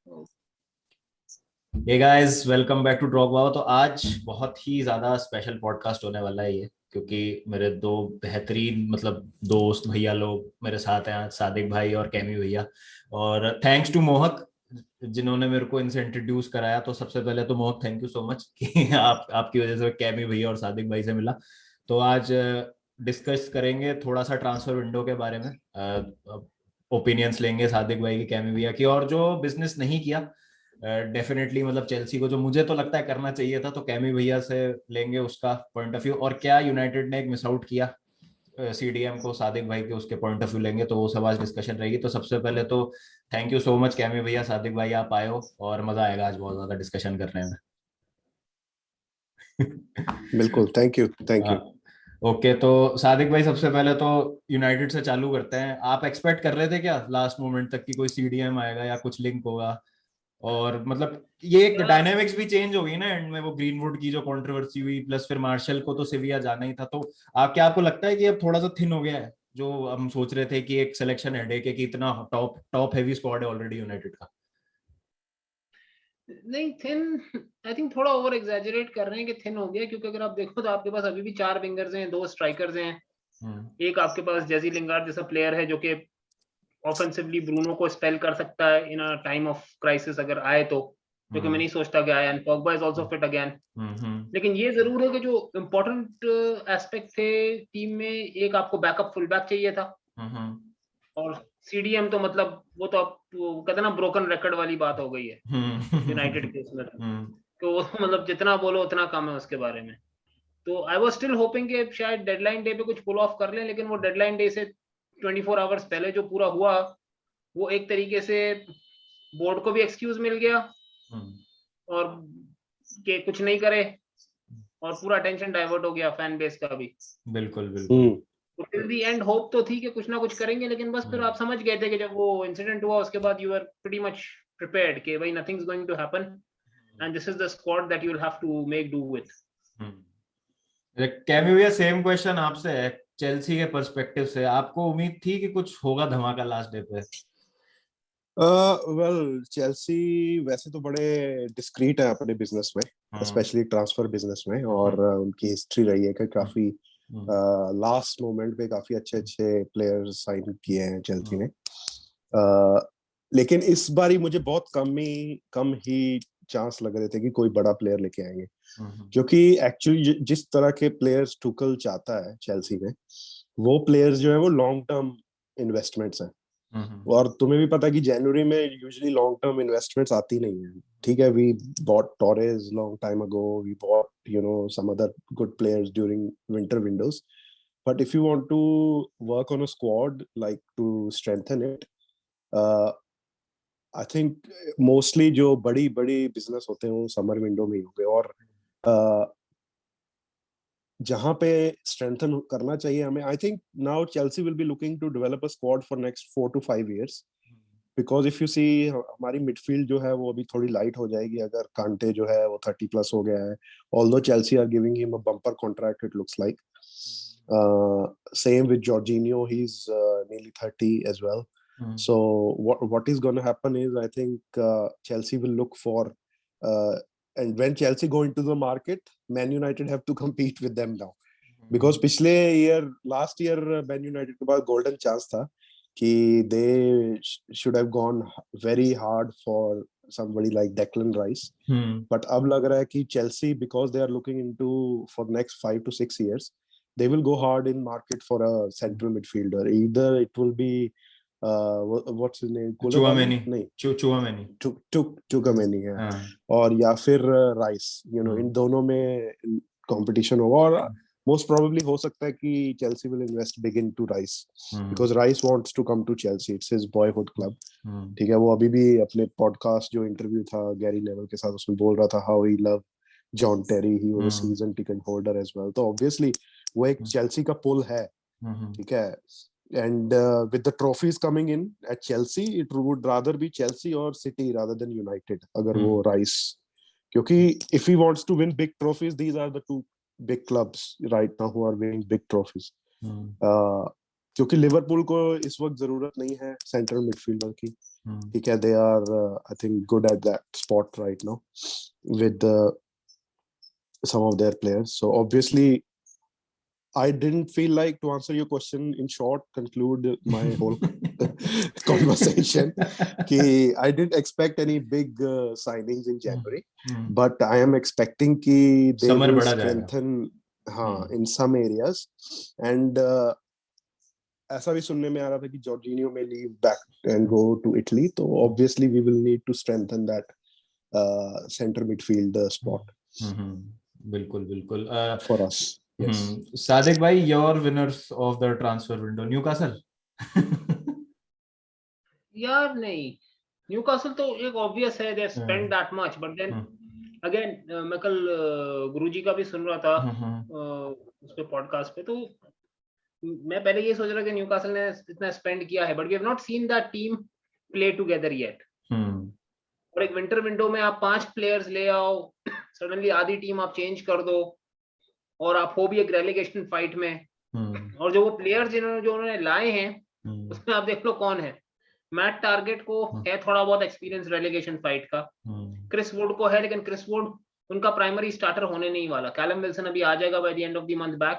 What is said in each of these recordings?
Hey guys, welcome back to talk Baba. तो आज बहुत ही ज्यादा स्पेशल पॉडकास्ट होने वाला है ये, क्योंकि मेरे दो बेहतरीन दोस्त भैया लोग मेरे साथ हैं आज, सादिक भाई और कैमी भैया। और थैंक्स टू मोहक जिन्होंने मेरे को इनसे इंट्रोड्यूस कराया। तो सबसे पहले तो मोहक, थैंक यू सो मच कि आपकी वजह से कैमी भैया और सादिक भाई से मिला। तो आज डिस्कस करेंगे थोड़ा सा ट्रांसफर विंडो के बारे में, ओपिनियंस लेंगे सादिक भाई की, कैमी भैया की, और जो बिजनेस नहीं किया डेफिनेटली चेल्सी को जो मुझे तो लगता है करना चाहिए था, तो कैमी भैया से लेंगे उसका पॉइंट ऑफ व्यू। और क्या यूनाइटेड ने एक मिस आउट किया सीडीएम को, सादिक भाई के उसके पॉइंट ऑफ व्यू लेंगे। तो वो सब आज डिस्कशन रहेगी। तो सबसे पहले तो thank you so much chemo भैया, सादिक भाई आप आए हो, और मजा आएगा आज बहुत ज्यादा डिस्कशन करने में। बिल्कुल, thank you thank you. Okay, तो सादिक भाई सबसे पहले तो यूनाइटेड से चालू करते हैं। आप एक्सपेक्ट कर रहे थे क्या लास्ट मोमेंट तक कि कोई सीडीएम आएगा या कुछ लिंक होगा? और ये एक यार डायनेमिक्स भी चेंज हो गई ना एंड में, वो ग्रीनवुड की जो कंट्रोवर्सी हुई, प्लस फिर मार्शल को तो सिविया जाना ही था। तो आपको लगता है कि अब थोड़ा सा थिन हो गया है? जो हम सोच रहे थे कि एक सिलेक्शन हेडेक है, कि इतना टॉप टॉप हैवी स्क्वाड है ऑलरेडी यूनाइटेड का। नहीं, थिन आई थिंक थोड़ा ओवर एग्जैजरेट कर रहे हैं कि थिन हो गया, क्योंकि अगर आप देखो तो आपके पास अभी भी 4 विंगर्स हैं, 2 स्ट्राइकर्स हैं। एक आपके पास जेसी लिंगार्ड जैसा प्लेयर है जो कि ऑफेंसिवली ब्रूनो को स्पेल कर सकता है इन अ टाइम ऑफ क्राइसिस अगर आए तो, जो कि मैं नहीं सोचता कि आया। And Pogba is also fit again. लेकिन ये जरूर है कि जो इम्पोर्टेंट एस्पेक्ट थे टीम में, एक आपको बैकअप फुल बैक चाहिए था। और सीडीएम तो वो तो आप वो कहते हैं ना, ब्रोकन रिकॉर्ड वाली बात हो गई है यूनाइटेड के उसमें। तो वो जितना बोलो उतना कम है उसके बारे में। तो आई वाज स्टिल होपिंग कि शायद डेडलाइन डे पे कुछ पुल ऑफ कर लें, लेकिन वो डेडलाइन डे से 24 आवर्स पहले जो पूरा हुआ, वो एक तरीके से बोर्ड को भी एक्सक्यूज मिल गया और कि कुछ नहीं करे, और पूरा टेंशन डाइवर्ट हो गया फैन बेस का भी। बिल्कुल बिल्कुल। तो टिल दी एंड होप तो थी कि कुछ ना कुछ करेंगे, लेकिन बस फिर आप समझ गए थे कि जब वो इंसिडेंट हुआ उसके बाद you are pretty much prepared कि भाई nothing is going to happen and this is the squad that you will have to make do with. Cammy भैया, सेम क्वेश्चन आपसे है। चेल्सी के पर्सपेक्टिव से आपको उम्मीद थी कि कुछ होगा धमाका लास्ट डे पे? वेल, चेल्सी वैसे तो बड़े डिस्क्रीट है अपने बिजनेस में, स्पेशली ट्रांसफर बिजनेस में, और उनकी हिस्ट्री रही है कि काफी लास्ट मोमेंट पे काफी अच्छे अच्छे प्लेयर्स साइन किए हैं चेल्सी ने। लेकिन इस बारी मुझे बहुत कम ही चांस लग रहे थे कि कोई बड़ा प्लेयर लेके आएंगे, क्योंकि एक्चुअली जिस तरह के प्लेयर्स टुकल चाहता है चेल्सी में, वो प्लेयर्स जो है वो लॉन्ग टर्म इन्वेस्टमेंट्स हैं। और तुम्हें भी पता है कि जनवरी में यूजुअली लॉन्ग टर्म इन्वेस्टमेंट्स आती नहीं है। ठीक है, we bought Torres long time ago, we bought some other good players during winter windows, but if you want to work on a squad like to strengthen it, I think mostly जो बड़ी बड़ी business होते हैं वो summer window में ही होंगे। और जहां पे स्ट्रेंथन करना चाहिए हमें, I think now Chelsea will be looking to develop a squad for next 4 to 5 years, because if you see हमारी मिडफील्ड जो है वो अभी थोड़ी लाइट हो जाएगी अगर कांटे जो है वो 30 प्लस हो गया है। Although Chelsea are giving him a bumper contract, it looks like same with Jorginho, he's nearly 30 as well. So what is going to happen is, I think Chelsea will look for and when Chelsea go into the market, Man United have to compete with them now, because last year Man United के पास golden chance था कि they should have gone very hard for somebody like Declan Rice. But अब लग रहा है कि Chelsea, because they are looking into for next 5 to 6 years, they will go hard in market for a central midfielder. Either it will be what's his name, Tchouameni, नहीं, Tchouameni, Tchouameni है, और या फिर राइस, इन दोनों में competition होगा। और most probably हो सकता है कि Chelsea will invest big into Rice, because Rice wants to come to Chelsea, it's his boyhood club. ठीक है, वो अभी भी अपने पॉडकास्ट जो इंटरव्यू था गैरी नेवल के साथ, उसमें बोल रहा था how he love John Terry, he was a season ticket holder as well. तो ऑब्वियसली वो एक चेल्सी का पुल है। ठीक है, and with the trophies coming in at Chelsea, it would rather be Chelsea or City rather than United अगर वो rice, क्योंकि if he wants to win big trophies, these are the two big clubs right now who are winning big trophies. क्योंकि Liverpool को इस वक्त जरूरत नहीं है सेंट्रल मिडफील्डर की, ठीक है, they are I think good at that spot right now with some of their players. So obviously I didn't feel like, to answer your question in short, conclude my whole conversation कि I didn't expect any big signings in January, but I am expecting कि they Summer will बढ़ा strengthen in some areas, and ऐसा भी सुनने में आ रहा था कि Jorginho may leave back and go to Italy, तो obviously we will need to strengthen that center midfield spot. बिल्कुल बिल्कुल for us. Yes. सादिक भाई, your winners of the transfer window Newcastle? यार नहीं, न्यूकासल तो एक ऑब्वियस है, they spend that much, but then again मैं कल गुरुजी का भी सुन रहा था उस पे पॉडकास्ट पे, तो मैं पहले ये सोच रहा कि न्यूकासल ने इतना स्पेंड किया है, but we have not seen that team play together yet. और एक विंटर विंडो में आप 5 प्लेयर्स ले आओ, सडनली आधी टीम आप चेंज कर दो, और आप हो भी एक रेलेगेशन फाइट में, और जो वो प्लेयर्स जो उन्होंने लाए हैं उसमें आप देख लो कौन है। मैट टारगेट को है थोड़ा बहुत एक्सपीरियंस रेलेगेशन फाइट का, क्रिस वुड को है, लेकिन क्रिस वुड उनका प्राइमरी स्टार्टर होने नहीं वाला। कैलम विल्सन अभी आ जाएगा by the end of the month back,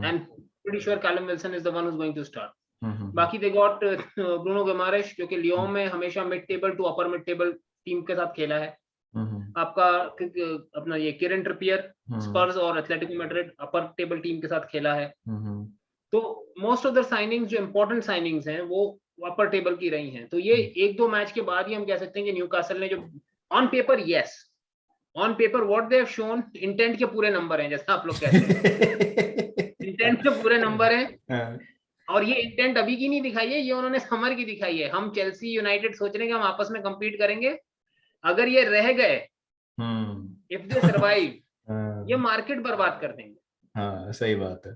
and pretty sure Callum Wilson is the one who is going to start. बाकी दे गॉट ब्रूनो गिमारेश, जो कि लियोन में हमेशा mid table to upper mid table team के साथ खेला है। आपका अपना ये किरन ट्रिपियर स्पर्स और एथलेटिको मैड्रिड अपर टेबल टीम के साथ खेला है। तो मोस्ट ऑफ द साइनिंग्स जो इंपॉर्टेंट साइनिंग्स हैं वो अपर टेबल की रही हैं। तो ये 1-2 मैच के बाद ही हम कह सकते हैं कि न्यूकासल ने जो on paper, yes on paper what they have shown, intent के पूरे नंबर हैं, जैसा आप लोग कहते हैं इंटेंट के पूरे नंबर हैं। और ये इंटेंट अभी की नहीं दिखाई है, ये उन्होंने समर की दिखाई है। हम चेल्सी यूनाइटेड सोच रहे हैं कि हम आपस में compete करेंगे, अगर ये रह गए, इफ दे सर्वाइव, ये मार्केट बर्बाद कर देंगे। हाँ सही बात है।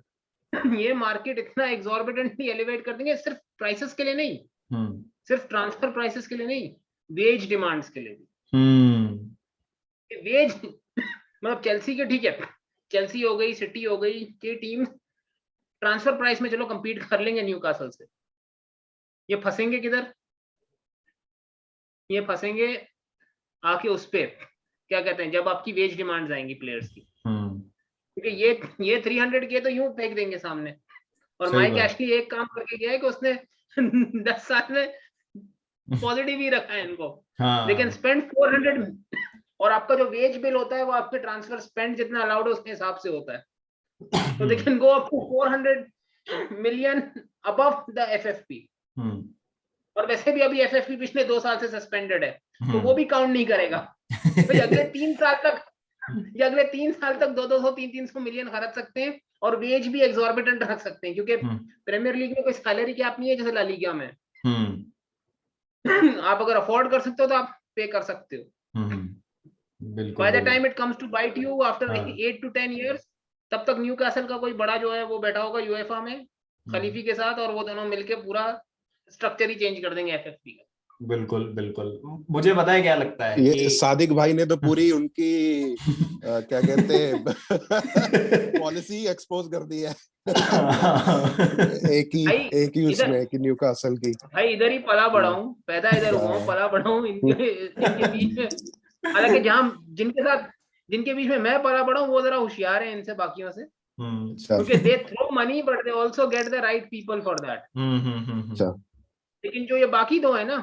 ये मार्केट इतना एग्जॉर्बिटेंटली एलिवेट कर देंगे, सिर्फ प्राइसेस के लिए नहीं, सिर्फ ट्रांसफर प्राइसेस के लिए नहीं, वेज डिमांड्स के लिए भी। वेज मतलब चेल्सी के, ठीक है, चेल्सी हो गई, सिटी हो गई, के टीम ट्रांसफर प्राइस में चलो compete कर लेंगे न्यूकासल से। ये फंसेंगे किधर? ये फंसेंगे आके उस पे, क्या कहते हैं, जब आपकी वेज डिमांड्स आएंगी प्लेयर्स की, क्योंकि ये 300 के तो यूं फेंक देंगे सामने। और माइक एशली एक काम करके गया है कि उसने 10 साल में पॉजिटिव ही रखा है इनको, लेकिन स्पेंड 400, और आपका जो वेज बिल होता है वो आपके ट्रांसफर स्पेंड जितना अलाउड है उसके हिसाब से होता है। तो they can go up to 400 million above the FFP. और वैसे भी अभी एफएफपी पिछले 2 साल से सस्पेंडेड है, तो वो भी काउंट नहीं करेगा। भाई अगले 3 साल तक, ये अगले 3 साल तक 200 300 मिलियन खर्च सकते हैं, और वेज भी एग्जॉर्बिटेंट रख सकते हैं, क्योंकि प्रीमियर लीग में कोई सैलरी कैप नहीं है जैसे ला लीगा में। आप अगर अफोर्ड कर सकते हो तो आप पे कर सकते हो। By the time it comes to bite you after 8 to 10 years, तब तक न्यूकासल का कोई बड़ा जो है वो बैठा होगा यूएफए में खलीफी के साथ, और वो दोनों मिलके पूरा स्ट्रक्चर ही चेंज कर देंगे एफएफपी का। बिल्कुल बिल्कुल। मुझे पता है क्या लगता है, ये कि सादिक भाई ने तो पूरी उनकी क्या कहते हैं पॉलिसी एक्सपोज कर दी है एक ही उसमें कि न्यूकासल की। भाई इधर ही पला बड़ा हूँ, पैदा इधर हुआ हूँ, पला बड़ा हूँ इनके बीच में। हालांकि जिनके बीच में मैं पला बड़ा हूँ वो जरा होशियार है इनसे, बाकियों से, क्योंकि they throw money but they also get the right people for that. लेकिन जो ये बाकी दो है ना,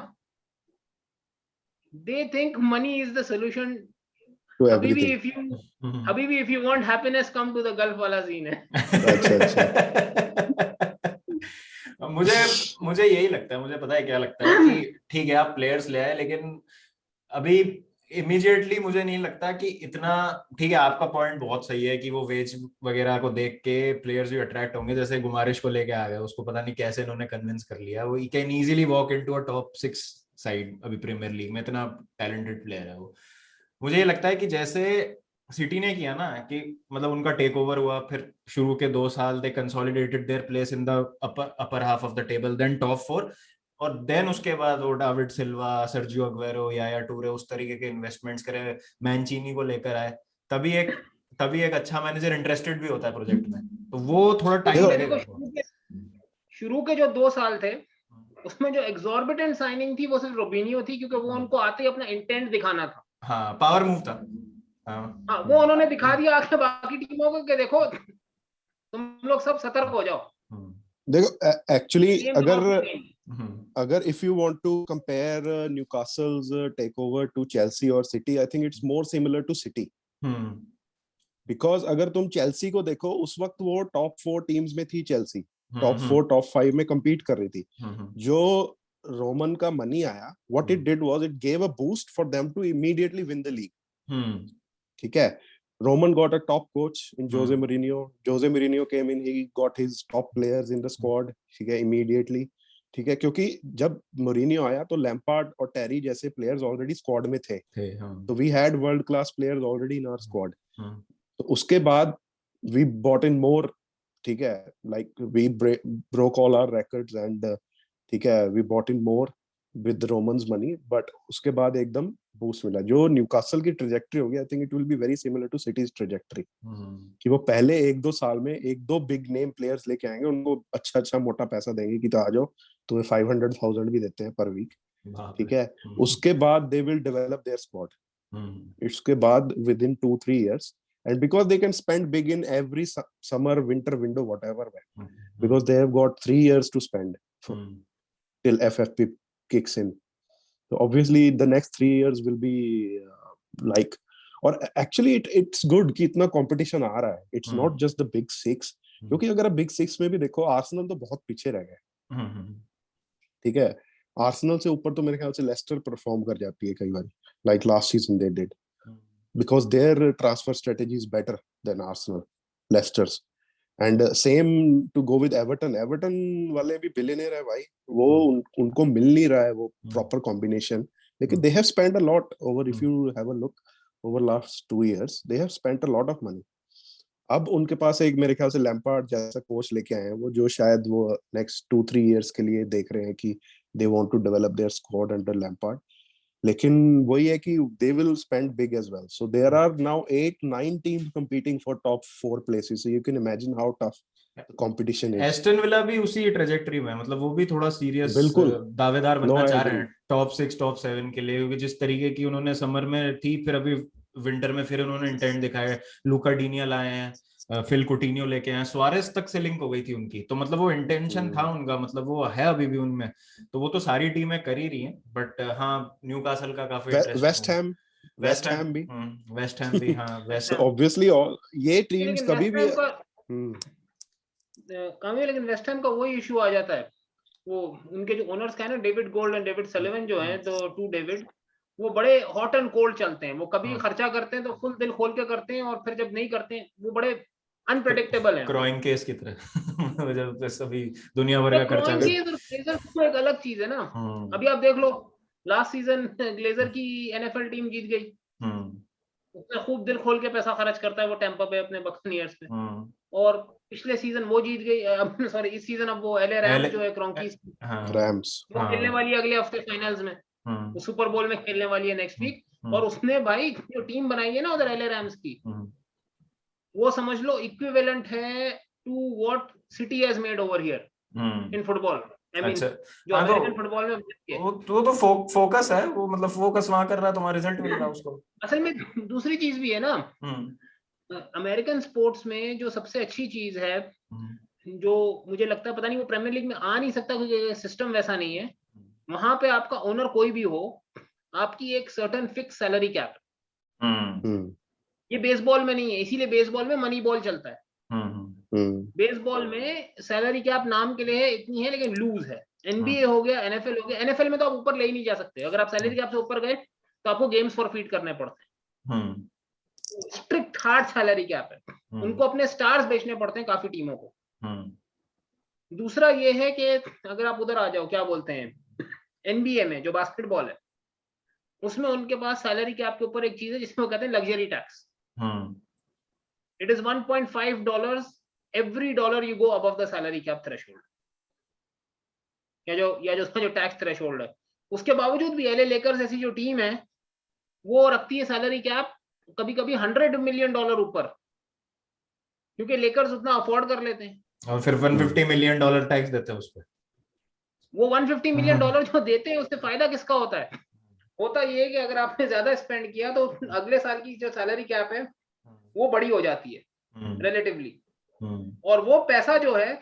they think money is the solution to everything. Habibi, if you want happiness, come to the Gulf वाला सीन है। मुझे यही लगता है, मुझे पता है क्या लगता है, कि ठीक है आप प्लेयर्स ले आए, लेकिन अभी इमीडिएटली मुझे नहीं लगता कि इतना, ठीक है आपका पॉइंट बहुत सही है कि वो वेज वगैरह को देख के प्लेयर्स भी अट्रैक्ट होंगे। जैसे गुमारिश को लेके आ गए, उसको पता नहीं कैसे इन्होंने कन्विंस कर लिया, वो can easily walk into a top 6 side अभी प्रीमियर लीग में, इतना टैलेंटेड प्लेयर है वो। मुझे ये लगता है कि जैसे सिटी ने किया ना, कि मतलब उनका टेक ओवर हुआ, फिर शुरू के 2 साल they consolidated their place in the upper half of the table, then top 4, और देन उसके बाद वो David Silva, Sergio Aguero, Yaya Toure, उस तरीके के इन्वेस्टमेंट्स करे, मैंचीनी को लेकर आए, तभी एक अच्छा मैनेजर इंटरेस्टेड भी होता है प्रोजेक्ट में। तो वो थोड़ा टाइम लगेगा। शुरू के जो 2 साल थे उसमें जो एग्जॉर्बिटेंट साइनिंग थी वो सिर्फ रोबिनियो थी, क्योंकि वो उनको आते ही अपना इंटेंट दिखाना था। हाँ, पावर मूव था। हाँ, वो उन्होंने दिखा दिया आगे बाकी टीमों को कि देखो तुम लोग सब सतर्क हो जाओ। देखो एक्चुअली हम्म, अगर if you want to compare Newcastle's takeover to Chelsea or City, I think it's more similar to City. Because अगर तुम चेल्सी को देखो, उस वक्त वो टॉप 4 टीम्स में थी। चेल्सी टॉप 4 टॉप 5 में compete कर रही थी। जो रोमन का मनी आया, what it did was it gave a boost for them to immediately win the league. ठीक है, Roman got a top coach in Jose Mourinho. Jose Mourinho came in, he got his top players in the squad, ठीक है, immediately. ठीक है, क्योंकि जब Mourinho आया तो लैम्पार्ड और टेरी जैसे प्लेयर्स ऑलरेडी स्क्वाड में थे। तो we had world class players already in our squad. तो उसके बाद वी बॉट इन मोर, ठीक है, like we broke all our records and ठीक है, we bought in more with Roman's money. But उसके बाद एकदम बूस्ट मिला। जो न्यूकासल की ट्रेजेक्टरी होगी, I think it will be very similar to City's trajectory, कि वो पहले 1-2 साल में 1-2 बिग नेम प्लेयर्स लेके आएंगे, उनको अच्छा मोटा पैसा देंगे कि तो आ जाओ, तुम्हें 500,000 भी देते हैं पर वीक, ठीक है। उसके बाद they will develop their squad. इसके बाद with in 2-3 years, and because they can spend big in every summer winter window whatever, because they have got 3 years to spend till FFP kicks in. So obviously the next 3 years will be like, और actually it's good कि इतना competition आ रहा है। It's not just the big 6, क्योंकि अगर आप big 6 में भी देखो, आर्सेनल तो बहुत पीछे रह गए, ठीक है। आर्सेनल से ऊपर तो मेरे ख्याल से लेस्टर परफॉर्म कर जाती है कई बार, like last season they did, because their transfer strategy is better than Arsenal, Leicester's. And same to go with Everton. Everton वाले भी बिलियनर है भाई, वो उनको मिल नहीं रहा है वो proper combination, लेकिन they have spent a lot over, if you have a look over last 2 years, they have spent a lot of money. अब उनके पास एक मेरे ख्याल से लैम्पार्ड जैसा कोच लेके आए हैं वो, जो शायद वो नेक्स्ट 2-3 years के लिए देख रहे हैं कि they want to develop their squad under Lampard. लेकिन वही है कि they will spend big as well. So there are now 8-9 teams competing for top 4 places. So you can imagine how tough the competition is. Aston villa भी उसी trajectory में, मतलब वो भी थोड़ा सीरियस दावेदार बनना चाह रहे हैं टॉप 6 टॉप 7 के लिए, क्योंकि जिस तरीके की उन्होंने समर में थी, फिर अभी विंटर में फिर उन्होंने इंटेंट दिखाया। लूका डीनिया लाए हैं, फिल कुटिन्यो लेके आए, सुआरेस तक से लिंक हो गई थी उनकी, तो मतलब वो इंटेंशन था उनका, मतलब वो है अभी भी उनमें, तो वो तो सारी टीमें कर ही रही हैं। बट हाँ, न्यूकासल का काफी वेस्ट हैम भी हाँ, वेस्ट ऑब्वियसली ये टीम्स कभी भी कभी, लेकिन वेस्ट हैम का वही इशू आ जाता है, वो उनके जो ओनर्स का है ना, David gold and David Sullivan जो हैं, तो टू डेविड, वो बड़े हॉट एंड कोल्ड चलते हैं। वो कभी खर्चा करते हैं तो फुल दिल खोल के करते हैं, और फिर जब नहीं करते हैं वो बड़े अनप्रेडिक्टेबल हैं, क्रोइन केस की तरह। जब सभी दुनिया भर का खर्चा, ग्लेजर तो एक अलग चीज है ना। अभी आप देख लो, लास्ट सीजन ग्लेजर की एनएफएल टीम जीत गई, उसने खूब दिल खोल के पैसा खर्च करता है वो टेम्पा पे अपने बक्सनियर्स पे, और पिछले सीजन वो जीत गई, सॉरी इस सीजन अब वो एलए रैम्स जो है क्रोंकीज रैम्स, वो खेलने वाली है अगले हफ्ते फाइनल्स में, वो सुपर बोल में खेलने वाली है नेक्स्ट वीक। और उसने भाई जो टीम बनाई है ना उधर एलए रैम्स की, वो समझ लो इक्विवेलेंट है to what City has made over here in football. अच्छा, जो अमेरिकन फुटबॉल में वो तो फोकस है, वो मतलब फोकस वहां कर रहा है, तुम्हारा रिजल्ट मिल रहा है उसको। असल में दूसरी चीज भी है ना, अमेरिकन स्पोर्ट्स में जो सबसे अच्छी चीज है, जो मुझे लगता है पता नहीं वो प्रीमियर लीग में आ नहीं सकता क्योंकि सिस्टम वैसा नहीं है, वहां पे आपका ओनर कोई भी हो, आपकी एक सर्टेन फिक्स सैलरी कैप, ये बेसबॉल में नहीं है, इसीलिए बेसबॉल में मनी बॉल चलता है। बेसबॉल में सैलरी कैप नाम के लिए है, इतनी है, लेकिन लूज है। एनबीए हो गया, एनएफएल हो गया, एनएफएल में तो आप ऊपर ले ही नहीं जा सकते, अगर आप सैलरी कैप से ऊपर गए तो आपको गेम्स फॉरफीट करने पड़ते हैं, स्ट्रिक्ट हार्ड सैलरी कैप है, उनको अपने स्टार्स बेचने पड़ते हैं काफी टीमों को। दूसरा ये है कि अगर आप उधर आ जाओ, क्या बोलते हैं, एनबीए में जो बास्केटबॉल है, उसमें उनके पास सैलरी कैप के ऊपर एक चीज है जिसमें वो कहते हैं luxury tax. It is $1.5 every dollar you go above the salary cap threshold, या जो उसका जो टैक्स थ्रेशोल्ड है। उसके बावजूद भी एलए लेकर्स ऐसी जो टीम है वो रखती है सैलरी कैप कभी कभी $100 million ऊपर, क्योंकि लेकर्स उतना अफोर्ड कर लेते हैं। और फिर $150 मिलियन टैक्स देते हैं उस पे। वो $150 मिलियन जो देते हैं उससे फायदा किसका होता है? होता ये है कि अगर आपने ज्यादा स्पेंड किया तो अगले साल की जो सैलरी कैप है वो बड़ी हो जाती है रिलेटिवली, और वो पैसा जो है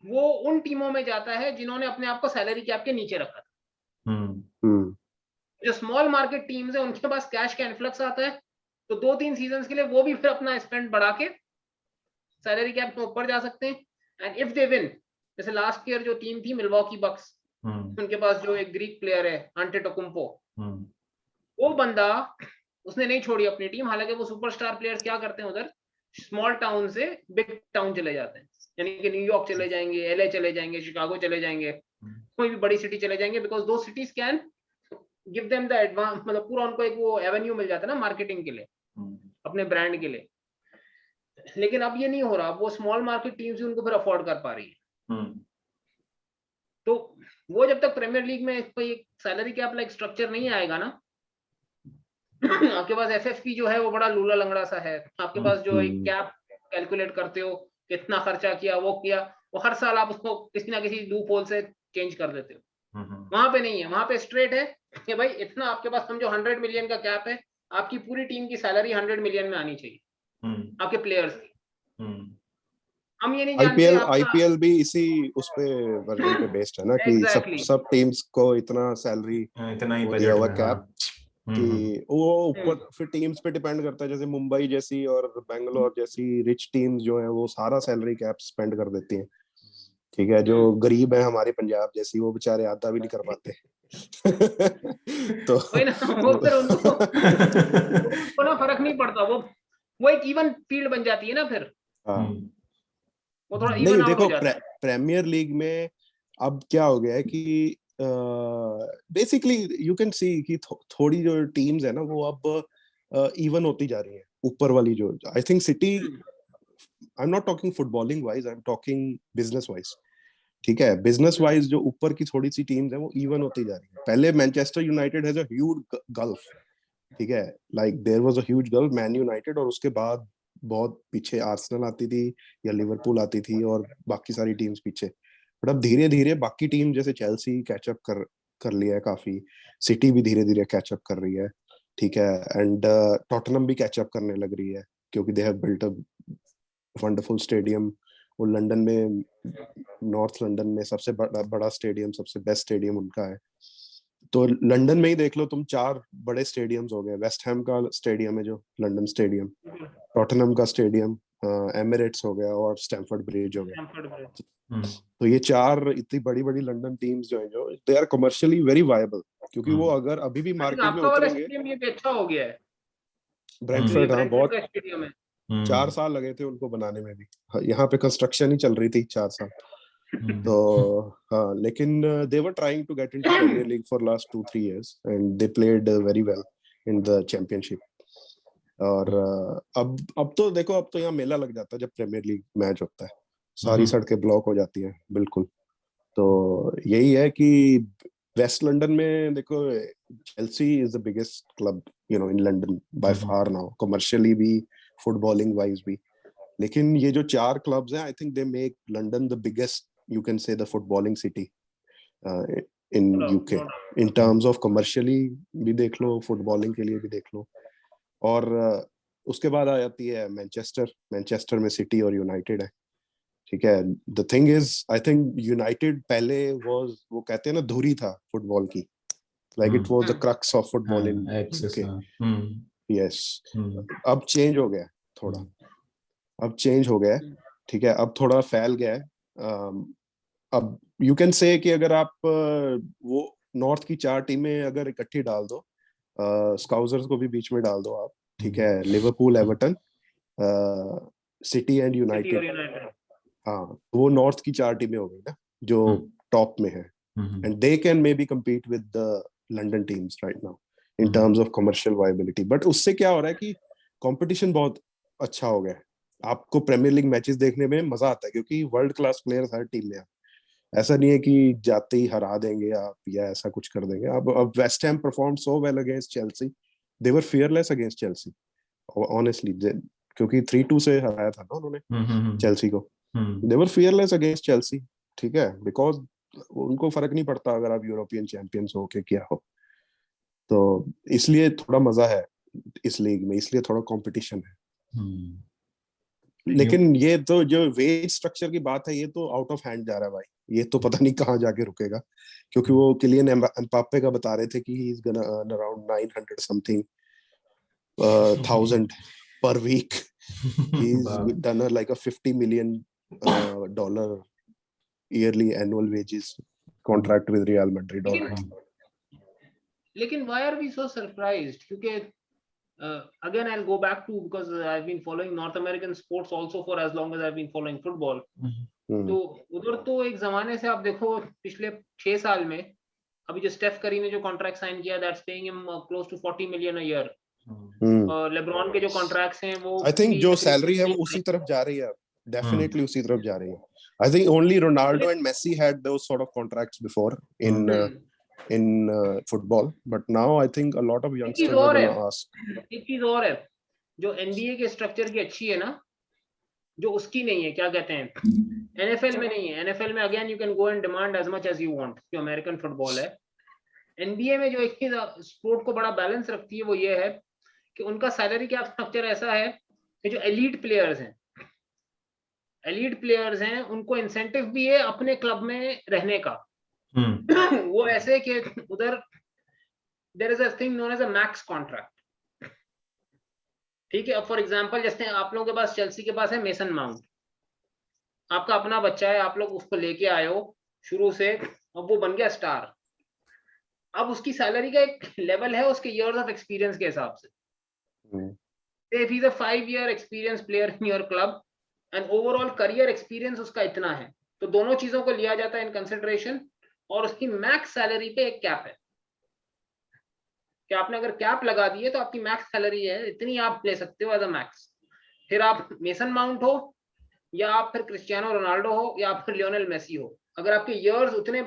वो उन टीमों में जाता है जिन्होंने अपने आप को सैलरी कैप के नीचे रखा था। जो स्मॉल मार्केट टीम्स है उनके पास कैश का इन्फ्लक्स आता है, तो 2-3 सीजन्स के लिए वो भी फिर अपना स्पेंड बढ़ा के सैलरी कैप के ऊपर जा सकते हैं। एंड इफ दे विन, जैसे लास्ट ईयर जो टीम थी मिलवॉकी बक्स, उनके पास जो एक ग्रीक प्लेयर है अंटेटोकुम्पो, वो बंदा उसने नहीं छोड़ी अपनी टीम। हालांकि वो सुपरस्टार प्लेयर्स क्या करते हैं उधर, स्मॉल टाउन से बिग टाउन चले जाते हैं, यानी कि न्यूयॉर्क चले जाएंगे, एलए चले जाएंगे, शिकागो चले जाएंगे, कोई भी बड़ी सिटी चले जाएंगे, बिकॉज दो cities can give them the advance, मतलब पूरा उनको एक वो एवेन्यू मिल जाता है ना मार्केटिंग के लिए, अपने ब्रांड के लिए। लेकिन अब ये नहीं हो रहा, वो स्मॉल मार्केट टीम्स उनको फिर अफोर्ड कर पा रही है। तो वो जब तक प्रीमियर लीग में कोई सैलरी कैप लाइक स्ट्रक्चर नहीं आएगा ना, आपके पास एफएफपी जो है वो बड़ा लूला लंगड़ा सा है। आपके पास जो एक कैप कैलकुलेट करते हो, कितना खर्चा किया, वो किया, वो हर साल आप उसको किसी ना किसी लूप होल से चेंज कर देते हो। वहां पे नहीं है, वहां पे स्ट्रेट है कि भाई इतना आपके पास समझो 100 मिलियन का कैप है, आपकी पूरी टीम की सैलरी 100 मिलियन में आनी चाहिए आपके प्लेयर्स की। हम ये नहीं जानते आईपीएल भी इसी उस पे वर्जन पे बेस्ड है ना कि Exactly. सब टीम्स को इतना सैलरी इतना ही दिया हुआ कैप कि वो ऊपर फिर टीम्स पे डिपेंड करता है। जैसे मुंबई जैसी और बेंगलोर जैसी रिच टीम्स जो है वो सारा सैलरी कैप स्पेंड कर देती हैं, ठीक है। जो गरीब है हमारे पंजाब जैसी, वो बेचारे आधा भी नहीं कर पाते। तो वो फिर उनको ना फर्क नहीं पड़ता, वो एक इवन फील्ड बन जाती है ना फिर। वो थोड़ा नहीं देखो प्रीमियर लीग में अब क्या हो गया है कि बेसिकली यू कैन सी कि थोड़ी जो टीम्स है ना वो अब इवन होती जा रही है ऊपर वाली जो। I think city, I am not talking footballing wise, I am talking business wise, ठीक है। बिजनेस वाइज जो ऊपर की थोड़ी सी टीम्स है वो इवन होती जा रही है। पहले Manchester United has a huge gulf, ठीक है, like there was a huge gulf Man United, और उसके बाद बहुत पीछे आर्सेनल आती थी या लिवरपूल आती थी और बाकी सारी टीम्स पीछे। बट अब धीरे धीरे बाकी टीम जैसे चेल्सी कैचअप कर लिया है काफी, सिटी भी धीरे धीरे कैचअप कर रही है, ठीक है, एंड टॉटनहम भी कैचअप करने लग रही है क्योंकि they have built a wonderful stadium. वो लंदन में, नॉर्थ लंदन में सबसे बड़ा स्टेडियम, सबसे बेस्ट स्टेडियम उनका है। तो लंदन में ही देख लो तुम, 4 बड़े स्टेडियम्स हो गए। वेस्ट हैम का स्टेडियम है जो लंदन स्टेडियम, टॉटनहम का स्टेडियम, एमिरेट्स हो गया और स्टैमफोर्ड ब्रिज हो गया। तो ये 4 इतनी बड़ी बड़ी लंदन टीम्स जो है, जो they are commercially very viable, क्योंकि वो अगर अभी भी मार्केट में उतरेंगे। ये भी अच्छा हो गया है ब्रेंटफोर्ड, हाँ, बहुत स्टेडियम है। 4 साल लगे थे उनको बनाने में भी। यहाँ पे कंस्ट्रक्शन ही चल रही थी 4 साल। तो हाँ, लेकिन they were trying to get into Premier League for last 2-3 years and they played very well in the championship. और अब तो देखो, अब तो यहाँ मेला लग जाता है जब प्रीमियर लीग मैच होता है, सारी सड़कें ब्लॉक हो जाती हैं बिल्कुल। तो यही है कि वेस्ट लंदन में देखो, Chelsea is the biggest club you know in London by far now, commercially भी, फुटबॉलिंग वाइज भी। लेकिन ये जो 4 क्लब्स हैं, I think they make London the biggest, you can say, the footballing city in UK in terms of commercially भी देख लो, footballing के लिए भी देख लो। और उसके बाद आ जाती है मैनचेस्टर में सिटी और यूनाइटेड है, ठीक है। The thing is, I think United पहले वाज, वो कहते हैं ना, धुरी था फुटबॉल की, like it was the crux of football in UK. Yes, अब चेंज हो गया थोड़ा, अब चेंज हो गया, ठीक है, अब थोड़ा फैल गया है। अब यू कैन से कि अगर आप वो नॉर्थ की 4 टीमें अगर इकट्ठी डाल दो, स्काउजर्स को भी बीच में डाल दो आप, ठीक है, Liverpool, Everton, city and United, हाँ, वो नॉर्थ की 4 टीमें हो गई ना जो टॉप में है, and they can may be compete with the London teams right now in terms of commercial viability. But उससे क्या हो रहा है कि कंपटीशन बहुत अच्छा हो गया है, आपको प्रीमियर लीग मैचेस देखने में मजा आता है क्योंकि वर्ल्ड क्लास प्लेयर्स हर टीम में हैं। ऐसा नहीं है कि जाते ही हरा देंगे आप या ऐसा कुछ कर देंगे। अब West Ham perform so well against Chelsea, they were fearless against Chelsea honestly, क्योंकि 3-2 से हराया था ना उन्होंने चेल्सी को। They were fearless against Chelsea, ठीक है, बिकॉज उनको फर्क नहीं पड़ता अगर आप यूरोपियन चैंपियंस हो के क्या हो, तो इसलिए थोड़ा मजा है इस लीग में, इसलिए थोड़ा कंपटीशन है। लेकिन ये तो जो वेज स्ट्रक्चर की बात है, ये तो आउट ऑफ हैंड जा रहा है भाई, ये तो पता नहीं कहाँ जाके रुकेगा, क्योंकि वो किलियन एम्बाप्पे का बता रहे थे कि he is gonna earn around 900 something thousand per week. He's done like a $50 million yearly annual wages contract with Real Madrid already. लेकिन why are we so surprised? क्योंकि again I'll go back to, because I've been following North American sports also for as long as I've been following football. तो उधर तो एक जमाने से आप देखो पिछले 6 साल में अभी जो स्टेफ करी ने जो कॉन्ट्रैक्ट साइन किया, that's paying him close to 40 million a year. और लेब्रॉन के जो कॉन्ट्रैक्ट्स हैं वो आई थिंक जो सैलरी है वो उसी तरफ जा रही है, डेफिनेटली उसी तरफ जा रही है. I think only Ronaldo and Messi had those sort of contracts before in football, but now I think a lot of youngsters are going to ask. एक चीज और है जो NBA के स्ट्रक्चर की अच्छी है ना, जो उसकी नहीं है, क्या कहते हैं, NFL में नहीं है. NFL में again you can go and demand as much as you want, जो अमेरिकन फुटबॉल है. NBA में जो एक चीज स्पोर्ट को बड़ा बैलेंस रखती है वो ये है कि उनका सैलरी कैप स्ट्रक्चर ऐसा है कि जो एलीट प्लेयर्स हैं उनको इंसेंटिव भी है अपने क्लब में रहने का. वो ऐसे कि उधर there is a thing known as a max contract, ठीक है. अब फॉर एग्जांपल जैसे आप लोगों के पास, चेल्सी के पास है मेसन माउंट, आपका अपना बच्चा है, आप लोग उसको लेके आए हो शुरू से, अब वो बन गया स्टार. अब उसकी सैलरी का एक लेवल है उसके इयर्स ऑफ एक्सपीरियंस के हिसाब से. If he's a 5-year experienced player in your club and overall career experience उसका इतना है, तो दोनों चीजों को लिया जाता है इन कंसिडरेशन. और उसकी मैक्स सैलरी पे एक कैप है कि आपने अगर कैप लगा दी है तो आपकी मैक्स सैलरी है इतनी, आप ले सकते हो एज अ मैक्स. फिर आप मेसन माउंट हो या आप फिर क्रिस्टियानो रोनाल्डो हो या आप फिर लियोनेल मेसी हो, अगर आपके इयर्स उतने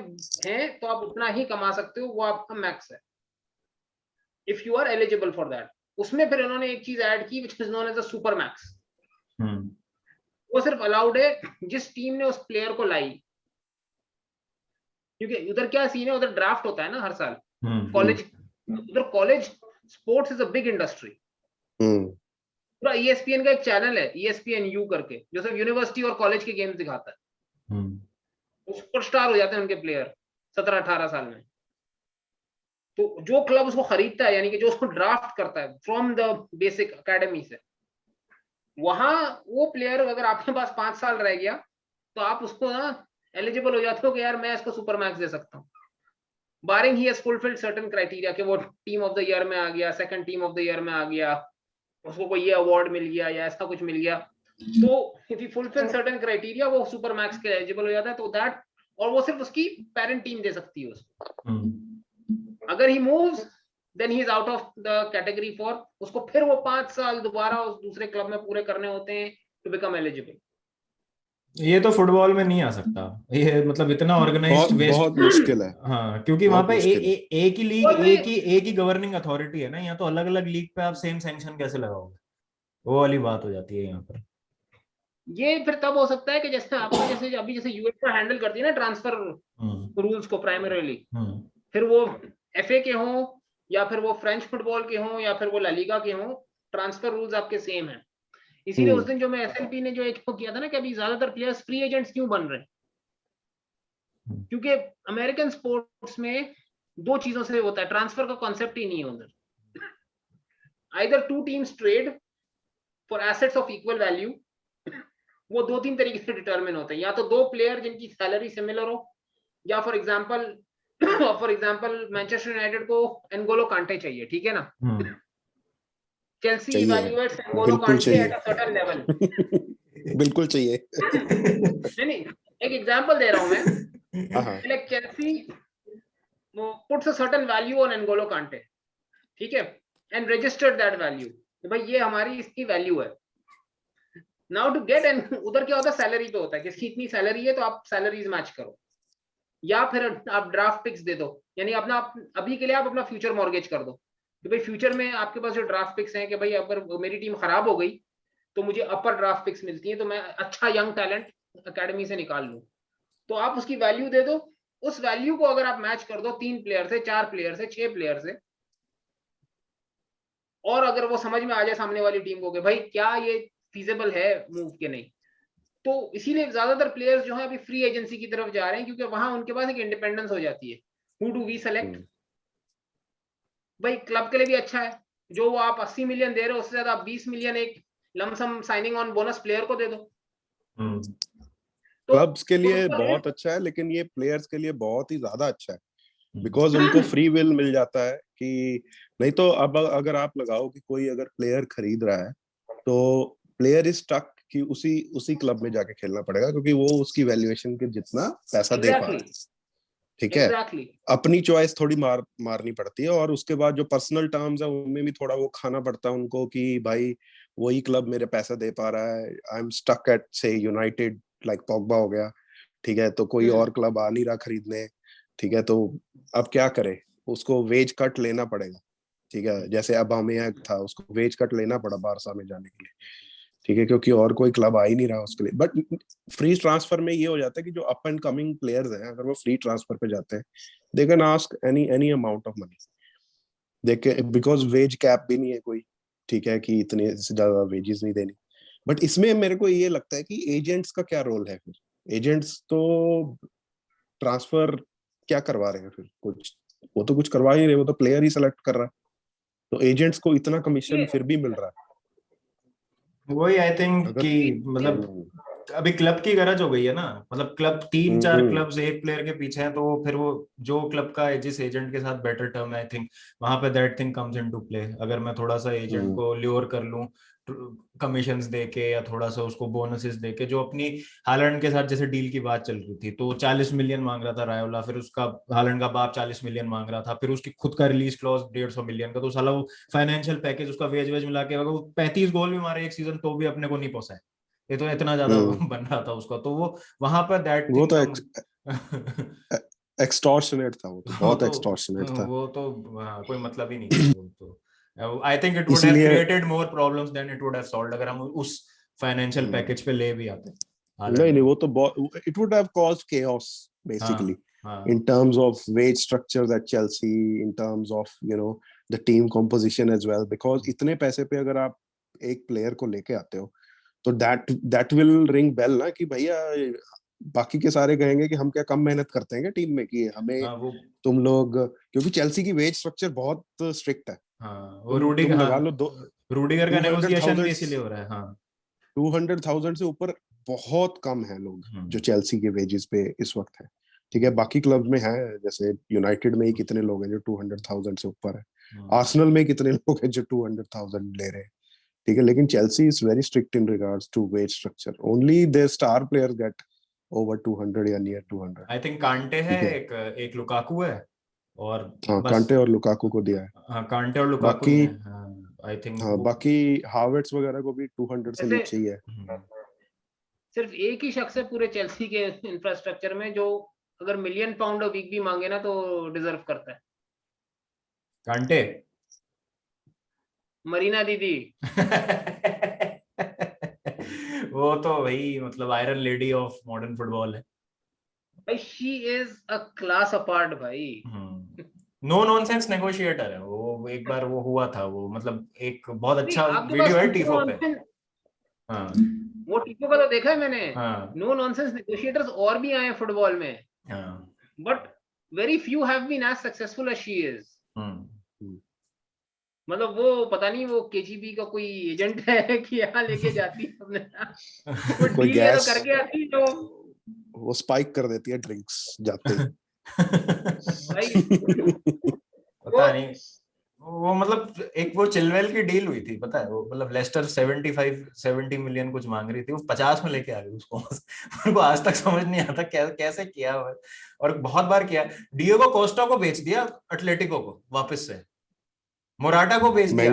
हैं तो आप उतना ही कमा सकते हो, वो आपका मैक्स है if you are eligible for that. उसमें फिर उन्होंने एक चीज ऐड की which is known as a super max. वो सिर्फ अलाउड है जिस टीम ने उस प्लेयर को लाई, क्योंकि उधर क्या सीन है, उधर ड्राफ्ट होता है ना हर साल. कॉलेज, उधर college sports is a big industry. पूरा ESPN का एक चैनल है ESPN U करके, जो सिर्फ यूनिवर्सिटी और कॉलेज के गेम्स दिखाता है. सुपरस्टार हो जाते हैं उनके प्लेयर 17-18 साल में. तो जो क्लब उसको खरीदता है, यानी कि जो उसको ड्राफ्ट करता है फ्रॉम द बेसिक एकेडमी से, वहां वो प्लेयर अगर आपके पास 5 साल रह गया तो आप उसको ना एलिजिबल हो जाते हो कि यार मैं इसको सुपर मैक्स दे सकता हूँ, barring he has fulfilled certain criteria, कि वो टीम ऑफ द ईयर में आ गया, second team of the year में आ गया, उसको कोई ये अवार्ड मिल गया या ऐसा कुछ मिल गया. तो if you fulfil certain criteria वो सुपर मैक्स के एलिजिबल हो जाता है. तो दैट, और वो सिर्फ उसकी पेरेंट टीम दे सकती है उसको. अगर he moves then he is out of the category for, उसको फिर वो 5 साल दोबारा उस दूसरे क्लब में पूरे करने होते हैं टू बिकम एलिजिबल. ये तो फुटबॉल में नहीं आ सकता, ये मतलब इतना ऑर्गेनाइज्ड बहुत मुश्किल है. हाँ, क्योंकि वहां पे एक ही लीग, एक ही गवर्निंग अथॉरिटी है ना. यहाँ तो अलग अलग लीग पे आप सेम सैंक्शन कैसे लगाओगे, वो वाली बात हो जाती है यहाँ पर. ये फिर तब हो सकता है कि जैसे आपको जैसे अभी जैसे यूएफए हैंडल करती है ना ट्रांसफर रूल्स को प्राइमरीली, फिर वो FA के हों या फिर वो फ्रेंच फुटबॉल के हों या फिर वो ला लीगा के हों, ट्रांसफर रूल्स आपके सेम हैं. इसीलिए उस दिन जो मैं SLP ने जो एक किया था ना कि अभी ज्यादातर प्लेयर्स फ्री एजेंट्स क्यों बन रहे हैं, क्योंकि अमेरिकन स्पोर्ट्स में 2 चीजों से होता है, ट्रांसफर का कॉन्सेप्ट ही नहीं है उधर. Either 2 teams trade for assets of equal value, वो 2-3 तरीके से डिटरमिन होते हैं, या तो 2 प्लेयर जिनकी सैलरी सिमिलर हो, या फॉर एग्जांपल मैनचेस्टर यूनाइटेड को एनगोलो कांटे चाहिए, ठीक है ना. Chelsea evaluates N'Golo Kante at a certain level. बिल्कुल चाहिए. नहीं, एक एग्जांपल दे रहा हूं मैं. Like Chelsea puts a certain value on N'Golo Kante, ठीक है, एंड रजिस्टर्ड दैट वैल्यू, भाई ये हमारी इसकी वैल्यू है. नाउ टू गेट, एंड उधर क्या होता है, सैलरी पे होता है कि इसकी इतनी सैलरी है तो आप सैलरीज मैच करो, या फिर आप ड्राफ्ट पिक्स दे दो, यानी अपना अभी के लिए आप अपना फ्यूचर मॉर्गेज कर दो कि भाई फ्यूचर में आपके पास जो ड्राफ्ट पिक्स हैं कि भाई अगर मेरी टीम खराब हो गई तो मुझे अपर ड्राफ्ट पिक्स मिलती है, तो मैं अच्छा यंग टैलेंट एकेडमी से निकाल लूं, तो आप उसकी वैल्यू दे दो, उस वैल्यू को अगर आप मैच कर दो 3 प्लेयर से, 4 प्लेयर से, 6 प्लेयर से, और अगर वो समझ में आ जाए सामने वाली टीम को कि भाई क्या ये फीजेबल है मूव के नहीं, तो इसीलिए ज्यादातर प्लेयर्स जो है अभी फ्री एजेंसी की तरफ जा रहे हैं, क्योंकि वहां उनके पास एक इंडिपेंडेंस हो जाती है। हु डू वी सेलेक्ट, भाई क्लब के लिए भी अच्छा है, जो आप 80 मिलियन दे रहे हो उससे ज्यादा आप 20 मिलियन एक lump sum signing on bonus player को दे दो। तो क्लब्स के लिए बहुत अच्छा है, लेकिन ये प्लेयर्स के लिए बहुत ही ज्यादा अच्छा है, बिकॉज उनको फ्री विल मिल जाता है कि नहीं तो अब अगर आप लगाओ कि कोई अगर प्लेयर खरीद रहा है तो प्लेयर इज स्टक कि उसी क्लब में जाके खेलना पड़ेगा, क्योंकि वो उसकी वैल्यूएशन के जितना पैसा दे पा रहा है। ठीक है, अपनी चॉइस थोड़ी मारनी पड़ती है, और उसके बाद जो पर्सनल टर्म्स है उनमें भी थोड़ा वो खाना पड़ता है उनको कि भाई वही क्लब मेरे पैसा दे पा रहा है, आई एम स्टक एट से यूनाइटेड, लाइक पॉग्बा हो गया, ठीक है, तो कोई और क्लब आ नहीं रहा खरीदने, ठीक है, तो अब क्या करे, उसको वेज कट लेना पड़ेगा, ठीक है, जैसे अबामेयांग था, उसको वेज कट लेना पड़ा बारसा में जाने के लिए, ठीक है, क्योंकि और कोई क्लब आ ही नहीं रहा उसके लिए। बट फ्री ट्रांसफर में ये हो जाता है कि जो अप एंड कमिंग प्लेयर्स हैं, अगर वो फ्री ट्रांसफर पे जाते हैं, they can ask any amount of money, देखे, बिकॉज वेज कैप भी नहीं है कोई, ठीक है, कि इतने से ज्यादा वेजेस नहीं देनी। बट इसमें मेरे को ये लगता है कि एजेंट्स का क्या रोल है फिर, एजेंट्स तो ट्रांसफर क्या करवा रहे हैं फिर, कुछ वो तो कुछ करवा ही नहीं रहे, वो तो प्लेयर ही सेलेक्ट कर रहा है, तो एजेंट्स को इतना कमीशन फिर भी मिल रहा है। वही आई थिंक कि मतलब अभी क्लब की गरज हो गई है ना, मतलब क्लब 3-4 क्लब्स एक प्लेयर के पीछे हैं, तो फिर वो जो क्लब का जिस एजेंट के साथ बेटर टर्म है, आई थिंक वहां पे that thing comes into play. अगर मैं थोड़ा सा एजेंट को ल्योर कर लूं कमीशंस देके या थोड़ा सा उसको बोनसेस देके, जो अपनी हालैंड के साथ जैसे डील की बात चल रही थी, तो 40 मिलियन मांग रहा था रायोला, फिर उसका हालैंड का बाप 40 मिलियन मांग रहा था, फिर उसकी खुद का रिलीज क्लॉज 150 मिलियन का, तो साला वो फाइनेंशियल पैकेज उसका वेज मिला के अगर वो 35 गोल भी मारे एक सीजन तो भी अपने को नहीं पोसाए, ये तो इतना ज्यादा बन रहा था उसका, तो वो वहां पर दैट वो थिंग एक्सटॉर्शनेट था, वो तो बहुत एक्सटॉर्शनेट था, वो तो कोई मतलब ही नहीं था वो तो। I think it would have created more problems than it would have solved, अगर हम उस फाइनेंशियल पैकेज पे ले भी आते। नहीं वो तो it would have caused chaos basically in terms of wage structures at Chelsea, in terms of the team composition as well, because इतने पैसे पे अगर आप एक प्लेयर को लेके आते हो तो that will ring bell ना, कि भैया बाकी के सारे कहेंगे कि हम क्या कम मेहनत करते हैं क्या टीम में, कि हमें तुम लोग, क्योंकि चेल्सी की वेज स्ट्रक्चर बहुत स्ट्रिक्ट है। वो तुम लगा लो रूडिगर का नेगोशिएशन भी इसीलिए हो रहा है। 200,000 से ऊपर बहुत कम है लोग जो चेल्सी के वेजेस पे इस वक्त है, ठीक है, बाकी क्लब में है, जैसे यूनाइटेड में ही कितने लोग हैं जो 200,000 से ऊपर है, आर्सेनल में कितने लोग हैं जो 200,000 ले रहे हैं, ठीक है, लेकिन Chelsea is very strict in regards to wage structure, only their star players get over 200 या नियर 200। आई थिंक कांटे है, एक लुकाकू है, और हाँ कांटे और लुकाकू को दिया है, हाँ कांटे और लुकाकू ही है, आई थिंक हाँ बाकी हावर्ट्स वगैरह को भी 200 से नीचे ही है। सिर्फ एक ही शख्स है पूरे चेल्सी के इंफ्रास्ट्रक्चर में जो अगर मिलियन पाउंड वीक भी मांगे ना तो डिजर्व करता है, कांटे, मरीना दीदी वो तो भाई मतलब iron lady of modern football है भाई, she is a class apart भाई, नो नॉनसेंस नेगोशिएटर है वो, एक बार वो हुआ था वो, मतलब एक बहुत अच्छा वीडियो है टीफो पे, वो टीफो का तो देखा है मैंने, नो नॉनसेंस नेगोशिएटर्स और भी आए फुटबॉल में, but very few have been as successful as she is, मतलब वो पता नहीं वो केजीबी का कोई एजेंट है कि यहाँ लेके जाती है अपने वो कोई गैस तो करके आती है, वो स्पाइक कर देती है ड्रिंक्स जाते ही भाई पता नहीं वो मतलब एक वो चिलवेल की डील हुई थी पता है, वो मतलब लेस्टर 70 मिलियन कुछ मांग रही थी, वो 50 में लेके आ गई उसको उनको आज तक समझ नहीं आता कैसे किया, और बहुत बार किया। डिएगो कोस्टा को बेच दिया एटलेटिको को वापस से, मोराटा को बेच दिया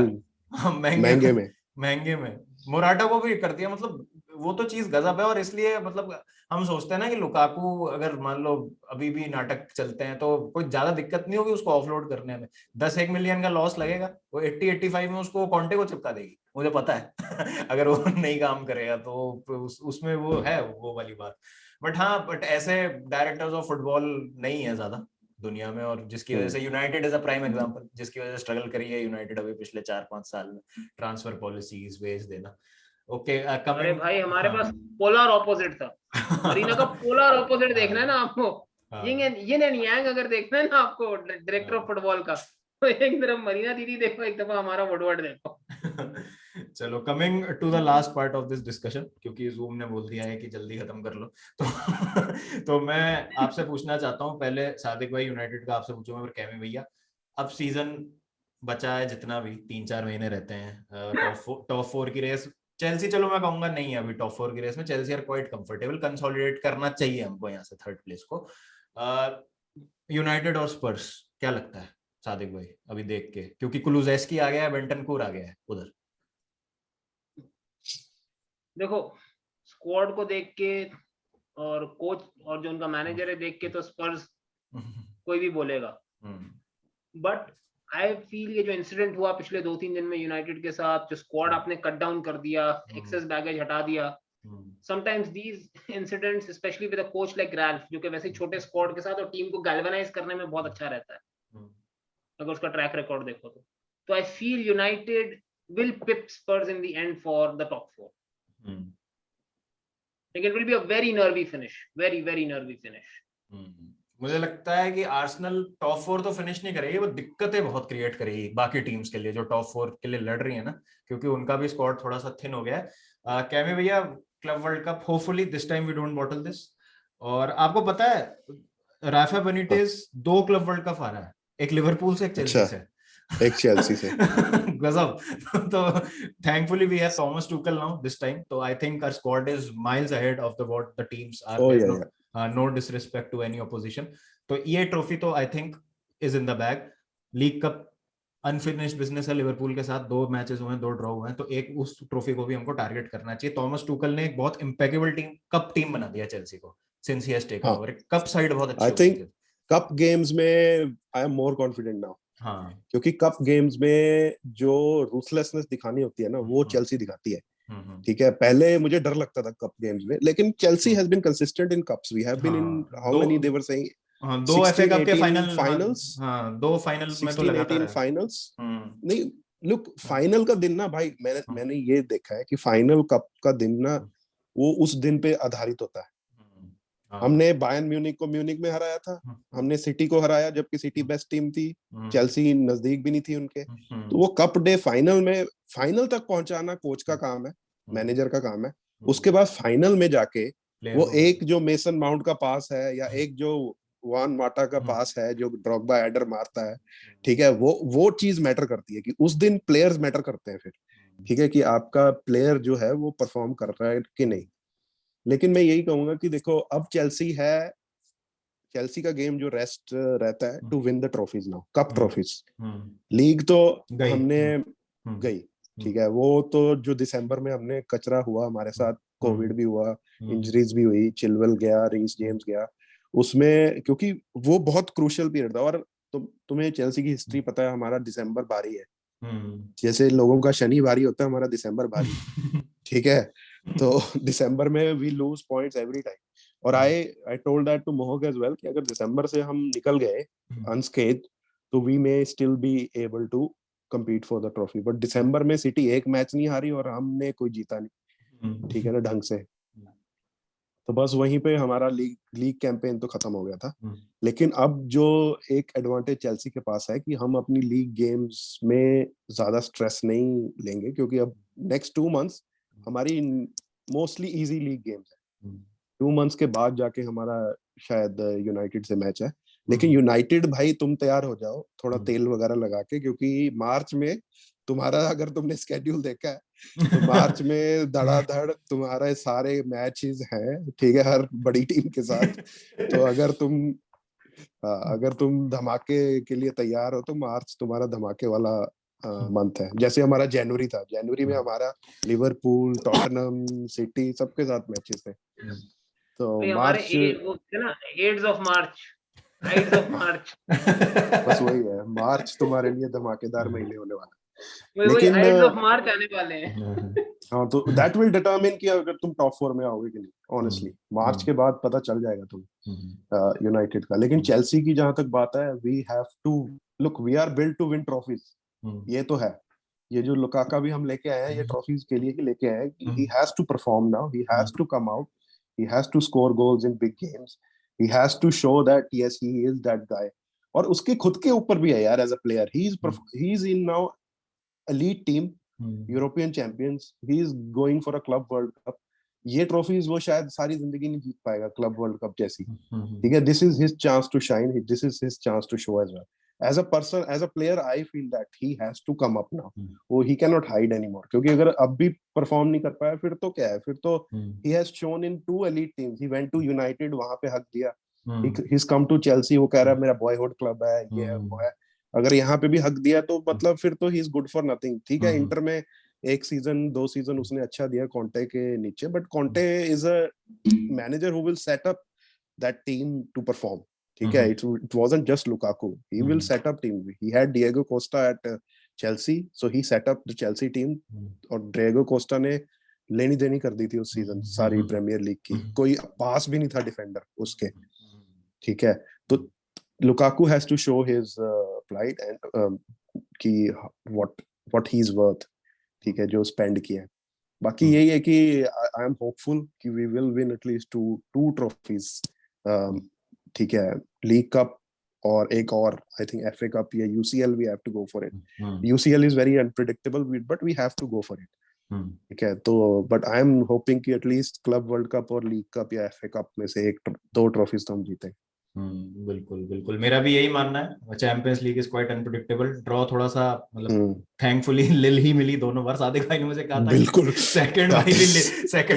महंगे में मोराटा को भी कर दिया, मतलब वो तो चीज गजब है। और इसलिए मतलब हम सोचते हैं ना कि लुकाकू अगर मान लो अभी भी नाटक चलते हैं तो कोई ज्यादा दिक्कत नहीं होगी उसको ऑफलोड करने में। 10-1 मिलियन का लॉस लगेगा, वो 80-85 में उसको कॉन्टे को चिपका देगी, मुझे पता है। अगर वो नहीं काम करेगा तो उसमें वो है वो वाली बात। बट हाँ, बट ऐसे डायरेक्टर्स ऑफ फुटबॉल नहीं है ज्यादा दुनिया में, और जिसकी वजह से United is a prime example, जिसकी वजह से स्ट्रगल करी है यूनाइटेड अभी पिछले 4-5 साल में ट्रांसफर पॉलिसीज वेज देना। ओके अरे कमिंग। भाई हमारे हाँ पास पोलर ऑपोजिट था, मरीना का पोलर ऑपोजिट देखना है ना आपको, यिन एंड यांग अगर देखना है ना आपको डायरेक्टर ऑफ फुटबॉल का, तो एक तरफ मरीना दीदी देखो, एक दफा हमारा वुडवर्ड देखो। चलो coming to the last part of this discussion, क्योंकि जूम ने बोल दिया है कि जल्दी खत्म कर लो, तो मैं आपसे पूछना चाहता हूँ पहले सादिक भाई यूनाइटेड का आपसे पूछूंगा, फिर कैमी भैया। अब सीजन बचा है जितना भी 3-4 महीने रहते हैं, टॉप 4 की रेस। चेल्सी चलो मैं कहूंगा नहीं है अभी टॉप 4 की रेस में, Chelsea are quite comfortable, consolidate करना चाहिए हमको यहाँ से थर्ड प्लेस को। यूनाइटेड और स्पर्स, क्या लगता है सादिक भाई अभी देख के, क्योंकि कुलुजेस्की आ गया है, बेंटनकूर आ गया है उधर। देखो स्क्वाड को देख के और कोच और जो उनका मैनेजर है देख के तो स्पर्स कोई भी बोलेगा, बट आई फील ये जो इंसिडेंट हुआ पिछले 2-3 दिन में यूनाइटेड के साथ, जो स्क्वाड आपने कट डाउन कर दिया, एक्सेस बैगेज हटा दिया, sometimes these incidents specially with a coach like Ralph, जो कि वैसे छोटे स्क्वाड के साथ और टीम को गैल्वेनाइज करने में बहुत अच्छा रहता है, अगर उसका ट्रैक रिकॉर्ड देखो तो I feel United will pip Spurs in the end for the top 4, लेकिन it will be a very nervy finish, very very nervy finish. मुझे लगता है कि आर्सेनल टॉप 4 तो फिनिश नहीं करेगी, वो दिक्कतें बहुत क्रिएट करेगी बाकी टीम्स के लिए जो टॉप 4 के लिए लड़ रही है ना, क्योंकि उनका भी स्क्वाड थोड़ा सा थिन हो गया है। कैमी भैया, club world cup hopefully this time we don't bottle this. और आपको पता है Rafa Benitez 2 club world cup आ रहा है, एक लिवरपूल से, एक चेल्सी से। एक चेल्सी से। गजब। तो thankfully we have Thomas Tuchel now this time, तो I think our squad is miles ahead of the what the teams are. Oh, there yeah, no yeah. No disrespect to any opposition. तो ये trophy तो I think is in the bag. League cup unfinished business है, Liverpool के साथ 2 matches हुए हैं, 2 draw हुए हैं, तो एक उस ट्रॉफी को भी हमको टारगेट करना चाहिए। थॉमस टुकल ने एक बहुत इम्पेकेबल टीम बना दिया चेल्सी को since he has taken over. Cup side बहुत अच्छी आई हो गई थिंक थी। कप गेम्स में I am more confident now, हाँ क्योंकि कप गेम्स में जो रूथलेसनेस दिखानी होती है ना, वो चेल्सी दिखाती है। ठीक है, पहले मुझे डर लगता था कप गेम्स में, लेकिन Chelsea has been consistent in cups. We have been in how many they were saying, हाँ 2 एफए 16 कप के 18 फाइनल। फाइनल्स, हाँ 2 फाइनल में तो 16 लगातार 18 है। फाइनल्स। नहीं, लुक फाइनल का दिन ना भाई, मैंने ये देखा है कि फाइनल कप का दिन ना, वो उस दिन पे आधारित होता है। हमने बायर्न म्यूनिक को म्यूनिक में हराया था, हमने सिटी को हराया जबकि सिटी बेस्ट टीम थी, चेल्सी नजदीक भी नहीं थी उनके। तो वो कप डे फाइनल में, फाइनल तक पहुंचाना कोच का काम है, मैनेजर का काम है। उसके बाद फाइनल में जाके वो एक जो मेसन माउंट का पास है, या एक जो वान माटा का पास है जो ड्रॉगबा एडर मारता है, ठीक है, वो चीज मैटर करती है कि उस दिन प्लेयर्स मैटर करते हैं फिर। ठीक है, कि आपका प्लेयर जो है वो परफॉर्म कर रहा है कि नहीं। लेकिन मैं यही कहूंगा कि देखो अब चेल्सी है, चेल्सी का गेम जो रेस्ट रहता है to win the trophies now, cup trophies. League तो हमने गई, ठीक है, वो तो जो दिसंबर में हमने कचरा हुआ हमारे साथ, कोविड भी हुआ, इंजरीज भी हुई, चिलवेल गया, रीस जेम्स गया, उसमें क्योंकि वो बहुत क्रूशियल पीरियड था। और तुम्हें चेल्सी की हिस्ट्री पता है, हमारा दिसंबर भारी है, जैसे लोगों का शनि भारी होता है, हमारा दिसंबर भारी है। ठीक है, तो दिसंबर में we lose points every time. और I told that to Mohak as well कि अगर दिसंबर से हम निकल गए अनस्केथ, तो we may still be able to compete for the trophy। But दिसंबर में सिटी एक मैच नहीं हारी और हमने कोई जीता नहीं, ठीक है ना, ढंग से। तो बस वहीं पे हमारा लीग कैंपेन तो खत्म हो गया था। लेकिन अब जो एक एडवांटेज चेल्सी के पास है कि हम अपनी लीग गेम्स में ज्यादा स्ट्रेस नहीं लेंगे, क्योंकि अब नेक्स्ट 2 मंथ्स हमारी मोस्टली इजी लीग गेम्स है। 2 मंथ्स के बाद जाके हमारा शायद यूनाइटेड से मैच है। लेकिन यूनाइटेड भाई तुम तैयार हो जाओ थोड़ा तेल वगैरह लगा के, क्योंकि मार्च में तुम्हारा, अगर तुमने स्केड्यूल देखा है तो मार्च में धड़ाधड़ तुम्हारे सारे मैचेस हैं, ठीक है, हर बड़ी टीम के साथ। तो अगर तुम धमाके के लिए तैयार हो तो मार्च तुम्हारा धमाके वाला मंथ है। जैसे हमारा जनवरी था, जनवरी में हमारा लिवरपूल, टॉटनहम, सिटी सबके साथ मैचेस थे। तो हमारे मार्च वो थे ना, ides of March, ides of March. बस वही है, मार्च तुम्हारे लिए धमाकेदार महीने होने वाला। वही लेकिन आइड्स ऑफ मार्च आने वाले हैं। हाँ, तो दैट विल डिटरमिन कि अगर तुम टॉप 4 में आओगे कि नहीं। ऑनेस्टली मार्च के बाद पता चल जाएगा तुम यूनाइटेड का। लेकिन चेल्सी की जहां तक बात है, we have to look, we are built to win trophies, ये तो है। ये जो लुकाका भी हम लेके आए हैं, ये ट्रॉफीज के लिए ही लेके आए हैं। He has to perform now, he has to come out, he has to score goals in big games, he has to show that yes he is that guy. और उसके खुद के ऊपर भी है यार, as a player he is in now elite team, European champions, he is going for a club world cup. ये trophies वो शायद सारी जिंदगी नहीं जीत पाएगा, क्लब वर्ल्ड कप जैसी। ठीक है, this is his chance to shine, this is his chance to show as well. As a person, as a player, I feel that he has to come up now. वो he can not hide anymore, क्योंकि अगर अब भी perform नहीं कर पाया फिर तो क्या है, फिर तो he has shown in 2 elite teams, he went to United, वहां पे हक दिया, he's come to Chelsea, वो कह रहा है मेरा बॉयहुड क्लब है, ये है वो है। अगर यहाँ पे भी हक दिया तो मतलब फिर तो he is good for nothing. ठीक है, इंटर में 1 सीजन 2 सीजन उसने अच्छा दिया कॉन्टे के नीचे, but Conte is a manager who will set up that team to perform. ठीक है, it wasn't just Lukaku, he will set up team, he had Diego Costa at Chelsea, so he set up the Chelsea team। और Diego Costa ने लेनी देनी कर दी थी उस season सारी प्रीमियर लीग की, कोई पास भी नहीं था डिफेंडर उसके। ठीक है, तो Lukaku has to show his plight and कि what he's worth। ठीक है, जो स्पेंड किया है। बाकी यही है कि आई एम होपफुल कि we will win at least two trophies. ठीक है, लीग कप और एक और आई थिंक एफए कप या UCL, we have to go for it. UCL is very unpredictable but we have to go for it. ठीक है, तो बट आई एम होपिंग कि एटलीस्ट क्लब वर्ल्ड कप और league cup या FA cup में से 1-2 trophies तो हम जीतें। बिल्कुल बिल्कुल, मेरा भी यही मानना है। Champions league is quite unpredictable, draw थोड़ा सा मतलब थैंकफुली लिल ही मिली दोनों बार। सादिक भाई ने मुझे कहा था बिल्कुल सेकंड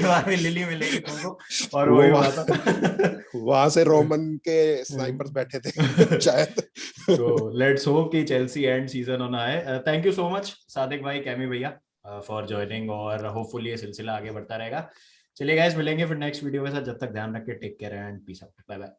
बार भी लिल ही मिलेगी तुमको, और वही हुआ था। वहां से रोमन के स्नाइपर्स बैठे थे शायद। तो लेट्स होप कि चेल्सी एंड सीजन होना है। Thank you so much Sadiq भाई, कैमी भैया, फॉर ज्वाइनिंग, और होपफुली ये सिलसिला आगे बढ़ता रहेगा। चलिए गाइस, मिलेंगे फिर नेक्स्ट वीडियो के साथ। जब तक ध्यान रख के take care and peace out, bye bye.